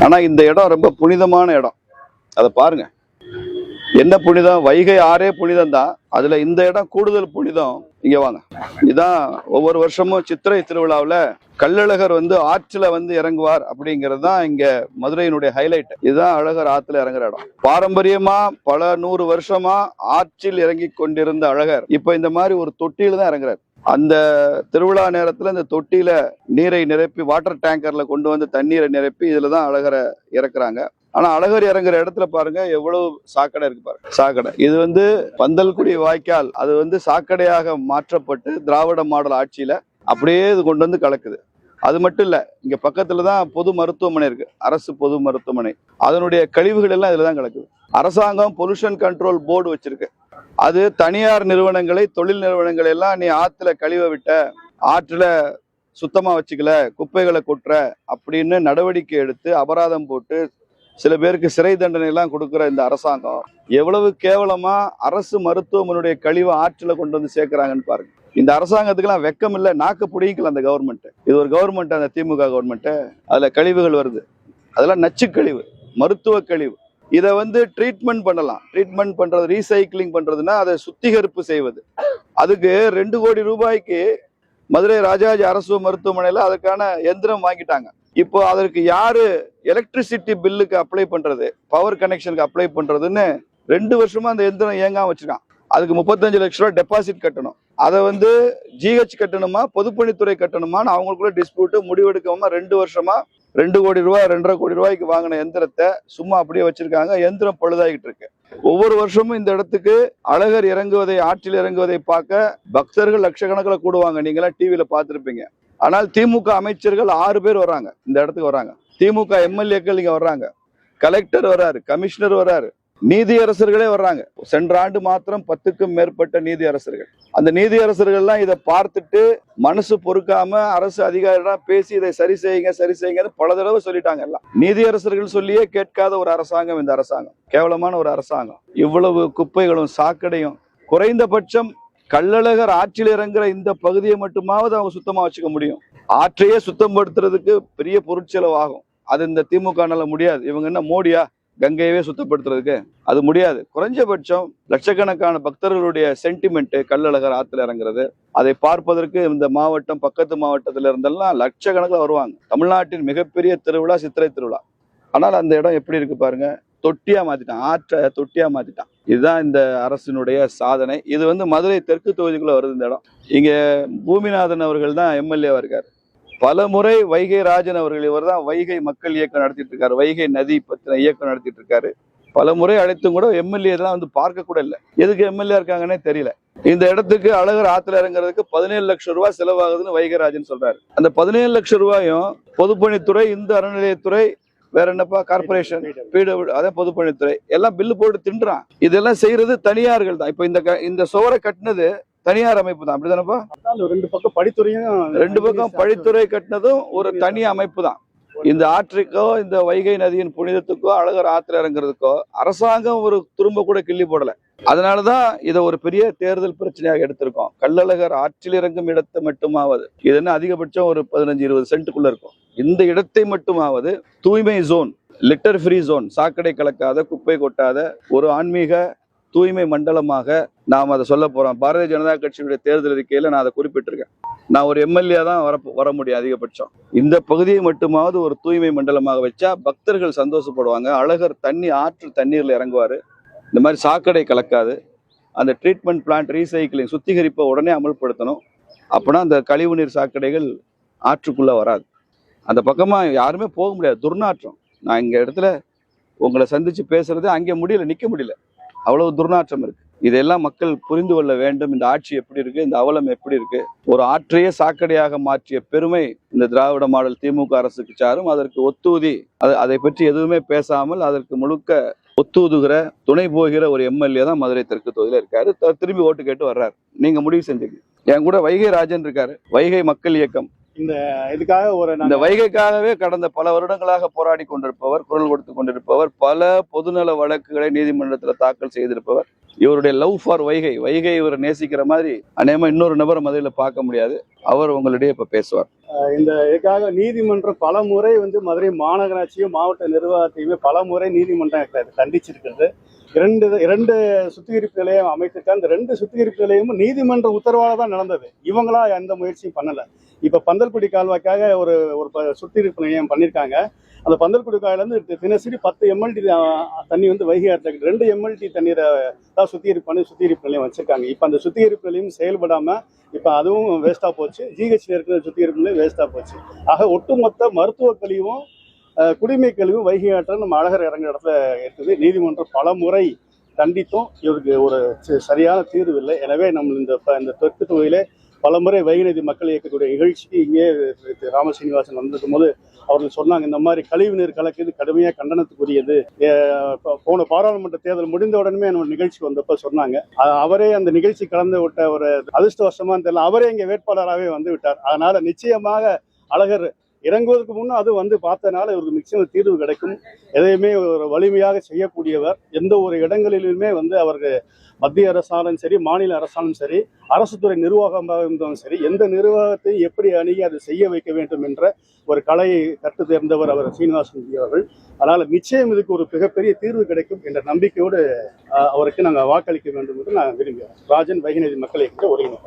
ஆனா இந்த இடம் ரொம்ப புனிதமான இடம். அதை பாருங்க, என்ன புனிதம்? வைகை ஆறே புனிதம் தான், அதுல இந்த இடம் கூடுதல் புனிதம். இங்க வாங்க. இதான் ஒவ்வொரு வருஷமும் சித்திரை திருவிழாவில் கள்ளழகர் ஆற்றுல இறங்குவார் அப்படிங்கிறது தான் இங்க மதுரையினுடைய ஹைலைட். இதுதான் அழகர் ஆற்றுல இறங்குற இடம். பாரம்பரியமா பல 100 வருஷமா ஆற்றில் இறங்கி கொண்டிருந்த அழகர் இப்ப இந்த மாதிரி ஒரு தொட்டியில தான் இறங்குறாரு. அந்த திருவிழா நேரத்துல இந்த தொட்டியில நீரை நிரப்பி வாட்டர் டேங்கர்ல கொண்டு தண்ணீரை நிரப்பி இதுலதான் அழகரை இறக்குறாங்க. ஆனா அழகர் இறங்குற இடத்துல பாருங்க எவ்வளவு சாக்கடை இருக்கு பாருங்க. சாக்கடை இது பந்தல்குடி வாய்க்கால், அது சாக்கடையாக மாற்றப்பட்டு திராவிட மாடல் ஆட்சியில அப்படியே இது கொண்டு கலக்குது. அது மட்டும் இல்ல, இங்க பக்கத்துலதான் பொது மருத்துவமனை இருக்கு, அரசு பொது மருத்துவமனை. அதனுடைய கழிவுகள் எல்லாம் இதுலதான் கலக்குது. அரசாங்கம் பொல்யூஷன் கண்ட்ரோல் போர்டு வச்சிருக்கு. அது தனியார் நிறுவனங்களை, தொழில் நிறுவனங்களை எல்லாம் நீ ஆத்துல கழிவை விட்ட, ஆற்றுல சுத்தமா வச்சுக்கல, குப்பைகளை கொட்டுற அப்படின்னு நடவடிக்கை எடுத்து அபராதம் போட்டு சில பேருக்கு சிறை தண்டனை எல்லாம் கொடுக்குற இந்த அரசாங்கம் எவ்வளவு கேவலமா அரசு மருத்துவமனையுடைய கழிவை ஆற்றுல கொண்டு சேர்க்கிறாங்கன்னு பாருங்க. இந்த அரசாங்கத்துக்கெல்லாம் வெக்கம் இல்லை, நாக்கு பிடிக்கல அந்த கவர்மெண்ட். இது ஒரு கவர்மெண்ட், அந்த திமுக கவர்மெண்ட். அதுல கழிவுகள் வருது, அதெல்லாம் நச்சு கழிவு, மருத்துவ கழிவு. இதை ட்ரீட்மெண்ட் பண்ணலாம். ட்ரீட்மெண்ட் பண்றது, ரீசைக்கிளிங் பண்றதுன்னா அதை சுத்திகரிப்பு செய்வது. அதுக்கு 2 கோடி ரூபாய்க்கு மதுரை ராஜாஜி அரசு மருத்துவமனையில அதுக்கான எந்திரம் வாங்கிட்டாங்க. இப்போ அதற்கு யாரு எலக்ட்ரிசிட்டி பில்லுக்கு அப்ளை பண்றது, பவர் கனெக்ஷனுக்கு அப்ளை பண்றதுன்னு 2 வருஷமா அந்த எந்திரம் இயங்காம வச்சிருக்கான். அதுக்கு 35 லட்சம் ரூபாய் டெபாசிட் கட்டணும். அதை ஜிஹெச் கட்டணுமா, பொதுப்பணித்துறை கட்டணுமான்னு அவங்களுக்குள்ள டிஸ்பியூட். முடிவெடுக்காம 2 வருஷமா 2 கோடி ரூபாய் 2.5 கோடி ரூபாய்க்கு வாங்கின எந்திரத்தை சும்மா அப்படியே வச்சிருக்காங்க. எந்திரம் பழுதாகிட்டு இருக்கு. ஒவ்வொரு வருஷமும் இந்த இடத்துக்கு அழகர் இறங்குவதை, ஆற்றில் இறங்குவதை பார்க்க பக்தர்கள் லட்சக்கணக்கில் கூடுவாங்க. நீங்களாம் டிவியில பார்த்துருப்பீங்க. ஆனால் திமுக அமைச்சர்கள் 6 பேர் வர்றாங்க, இந்த இடத்துக்கு வர்றாங்க. திமுக எம்எல்ஏக்கள் இங்க வர்றாங்க, கலெக்டர் வர்றாரு, கமிஷனர் வர்றாரு, நீதியரசர்களே வர்றாங்க. சென்ற ஆண்டு மாத்திரம் 10க்கும் மேற்பட்ட நீதியரசர்கள். அந்த நீதியரசர்கள்லாம் இதை பார்த்துட்டு மனசு பொறுக்காம அரசு அதிகாரிகள் பேசி இதை சரி செய்யுங்கன்னு பல தடவை சொல்லிட்டாங்க. எல்லாம் நீதியரசர்கள் சொல்லியே கேட்காத ஒரு அரசாங்கம் இந்த அரசாங்கம். கேவலமான ஒரு அரசாங்கம். இவ்வளவு குப்பைகளும் சாக்கடையும். குறைந்தபட்சம் கள்ளழகர் ஆற்றில் இறங்குற இந்த பகுதியை மட்டுமாவது அவங்க சுத்தமா வச்சுக்க முடியும். ஆற்றையே சுத்தம் படுத்துறதுக்கு பெரிய பொருட்செலவு ஆகும். அது இந்த திமுகனால முடியாது. இவங்க என்ன மோடியா கங்கையவே சுத்தப்படுத்துறதுக்கு? அது முடியாது. குறைஞ்சபட்சம் லட்சக்கணக்கான பக்தர்களுடைய சென்டிமெண்ட் கள்ளழகர் ஆற்றுல இறங்குறது, அதை பார்ப்பதற்கு இந்த மாவட்டம், பக்கத்து மாவட்டத்துல இருந்தெல்லாம் லட்சக்கணக்கில் வருவாங்க. தமிழ்நாட்டின் மிகப்பெரிய திருவிழா சித்திரை திருவிழா. ஆனால் அந்த இடம் எப்படி இருக்கு பாருங்க, தொட்டியா மாத்திட்டான், ஆற்றை தொட்டியா மாத்திட்டான். இதுதான் இந்த அரசினுடைய சாதனை. இது மதுரை தெற்கு தொகுதிக்குள்ள வருது இந்த இடம். இங்க பூமிநாதன் அவர்கள் தான் எம்எல்ஏவா இருக்காரு. பல முறை வைகை ராஜன் அவர்கள், இவர் தான் வைகை மக்கள் இயக்கம் நடத்திட்டு இருக்காரு, வைகை நதி பத்தின இயக்கம் நடத்திட்டு இருக்காரு. பல முறை அழைத்தும் கூட எம்எல்ஏ எல்லாம் பார்க்க கூட இல்லை. எதுக்கு எம்எல்ஏ இருக்காங்கன்னே தெரியல. இந்த இடத்துக்கு அழகர் ஆத்துல இறங்குறதுக்கு 17 லட்சம் ரூபாய் செலவாகுதுன்னு வைகை ராஜன் சொல்றாரு. அந்த 17 லட்சம் ரூபாயும் பொதுப்பணித்துறை, இந்து அறநிலையத்துறை, வேற என்னப்பா கார்பரேஷன், பிடபிள்யூ, அதே பொதுப்பணித்துறை எல்லாம் பில்லு போட்டு தின்றான். இதெல்லாம் செய்யறது தனியார்கள் தான். இப்ப இந்த சுவரை கட்டினது தனியார் அமைப்பு தான், அப்படிதானப்பா? 2 பக்கம் படித்துறையும், 2 பக்கம் படித்துறை கட்டினதும் ஒரு தனி அமைப்பு தான். இந்த ஆற்றுக்கோ, இந்த வைகை நதியின் புனிதத்துக்கோ, அழகர் ஆற்றுல இறங்குறதுக்கோ அரசாங்கம் ஒரு துரும்ப கூட கிள்ளி போடல. அதனாலதான் இதை ஒரு பெரிய தேர்தல் பிரச்சனையாக எடுத்திருக்கோம். கள்ளழகர் ஆற்றில் இறங்கும் இடத்தை மட்டுமாவது, இது என்ன அதிகபட்சம் ஒரு 15-20 சென்ட்டுக்குள்ள இருக்கும். இந்த இடத்தை மட்டுமாவது தூய்மை ஜோன், லிட்டர் ஃப்ரீ ஜோன், சாக்கடை கலக்காத, குப்பை கொட்டாத ஒரு ஆன்மீக தூய்மை மண்டலமாக நாம் அதை சொல்ல போறோம். பாரதிய ஜனதா கட்சியுடைய தேர்தல் அறிக்கையில நான் அதை குறிப்பிட்டிருக்கேன். நான் ஒரு எம்எல்ஏ தான் வர முடியும் அதிகபட்சம். இந்த பகுதியை மட்டுமாவது ஒரு தூய்மை மண்டலமாக வச்சா பக்தர்கள் சந்தோஷப்படுவாங்க. அழகர் ஆற்று தண்ணீர்ல இறங்குவாரு. இந்த மாதிரி சாக்கடை கலக்காது. அந்த ட்ரீட்மெண்ட் பிளான்ட், ரீசைக்கிளிங், சுத்திகரிப்பை உடனே அமல்படுத்தணும். அப்படின்னா அந்த கழிவுநீர் சாக்கடைகள் ஆற்றுக்குள்ள வராது. அந்த பக்கமா யாருமே போக முடியாது, துர்நாற்றம். நான் இங்க இடத்துல உங்களை சந்திச்சு பேசுறது அங்கே முடியல, நிக்க முடியல, அவ்வளவு துர்நாற்றம் இருக்கு. இதெல்லாம் மக்கள் புரிந்து கொள்ள வேண்டும். இந்த ஆட்சி எப்படி இருக்கு, இந்த அவலம் எப்படி இருக்கு. ஒரு ஆற்றையே சாக்கடையாக மாற்றிய பெருமை இந்த திராவிட மாடல் திமுக அரசுக்கு சாரும். அதற்கு ஒத்தூதி, அதை பற்றி எதுவுமே பேசாமல் அதற்கு முழுக்க ஒத்தூதுகிற, துணை போகிற ஒரு எம்எல்ஏ தான் மதுரை தெற்கு தொகுதியில இருக்காரு. திரும்பி ஓட்டு கேட்டு வர்றாரு. நீங்க முடிவு செஞ்சுங்க. என் கூட வைகை ராஜன் இருக்காரு, வைகை மக்கள் இயக்கம். இந்த வைகைக்காகவே கடந்த பல வருடங்களாக போராடி கொண்டிருப்பவர், குரல் கொடுத்து கொண்டிருப்பவர், பல பொதுநல வழக்குகளை நீதிமன்றத்தில் தாக்கல் செய்திருப்பவர். இவருடைய லவ் ஃபார் வைகை, இவர் நேசிக்கிற மாதிரி அநேகமா இன்னொரு நபர் மதுரையில் பார்க்க முடியாது. அவர் உங்களிடையே இப்ப பேசுவார். இந்த இதுக்காக நீதிமன்றம் பல முறை வந்து மதுரை மாநகராட்சியும் மாவட்ட நிர்வாகத்தையுமே பல முறை நீதிமன்றம் கண்டிச்சிருக்கிறது. இரண்டு சுத்திகரிப்பு நிலையம் அமைத்திருக்காங்க. இந்த 2 சுத்திகரிப்பு நிலையமும் நீதிமன்ற உத்தரவால தான் நடந்தது. இவங்களா எந்த முயற்சியும் பண்ணல. இப்ப பந்தல்குடி கால்வாய்க்காக ஒரு சுத்திகரிப்பு நிலையம் பண்ணியிருக்காங்க. அந்த பந்தல்குடி காயிலிருந்து தினசரி 10 எம்எல்டி தண்ணி வந்து வைகை ஆற்றுல 2 எம்எல்டி தண்ணீரை தான் சுத்திகரிப்பு நிலையம் வச்சிருக்காங்க. இப்ப அந்த சுத்திகரிப்பு நிலையம் செயல்படாம இப்ப அதுவும் வேஸ்டா போச்சு. ஜிஹெச்ல இருக்கிற சுத்திகரிப்பு நிலையம் வேஸ்டா போச்சு. ஆக ஒட்டுமொத்த மருத்துவ கழிவும் குடிமை கழிவும் வைகை ஆற்றில் நம்ம அழகர் இறங்குற இடத்துல இருக்குது. நீதிமன்றம் பல முறை கண்டித்தும் இவருக்கு ஒரு சரியான தீர்வு இல்லை. எனவே நம்ம இந்த தெற்கு தொகுதியிலே பல முறை வைகை மக்கள் இயக்கக்கூடிய நிகழ்ச்சிக்கு இங்கே ராமசீனிவாசன் வந்திருக்கும் போது அவர்கள் சொன்னாங்க, இந்த மாதிரி கழிவுநீர் கலக்குது கடுமையாக கண்டனத்துக்குரியது. போன பாராளுமன்ற தேர்தல் முடிந்த உடனே நம்ம நிகழ்ச்சிக்கு வந்தப்ப சொன்னாங்க. அவரே அந்த நிகழ்ச்சி கலந்து விட்ட ஒரு அதிர்ஷ்டவசமா தெரியல, அவரே இங்கே வேட்பாளராகவே வந்து விட்டார். அதனால நிச்சயமாக அழகர் இறங்குவதற்கு முன்னே அது வந்து பார்த்தனால இவருக்கு நிச்சயம் தீர்வு கிடைக்கும். எதையுமே ஒரு வலிமையாக செய்யக்கூடியவர். எந்த ஒரு இடங்களிலுமே வந்து அவருக்கு மத்திய அரசாலும் சரி, மாநில அரசாலும் சரி, அரசு துறை நிர்வாகமாக இருந்தாலும் சரி, எந்த நிர்வாகத்தை எப்படி அணுகி அதை செய்ய வைக்க வேண்டும் என்ற ஒரு கலையை கற்று தேர்ந்தவர் அவர் சீனிவாசன் அவர்கள். அதனால நிச்சயம் இதுக்கு ஒரு மிகப்பெரிய தீர்வு கிடைக்கும் என்ற நம்பிக்கையோடு அவருக்கு நாங்கள் வாக்களிக்க வேண்டும் என்று நான் விரும்புகிறேன். ராஜன் வைகை மக்கள் இயக்கத்தை ஒருங்கிணைப்பாளர்.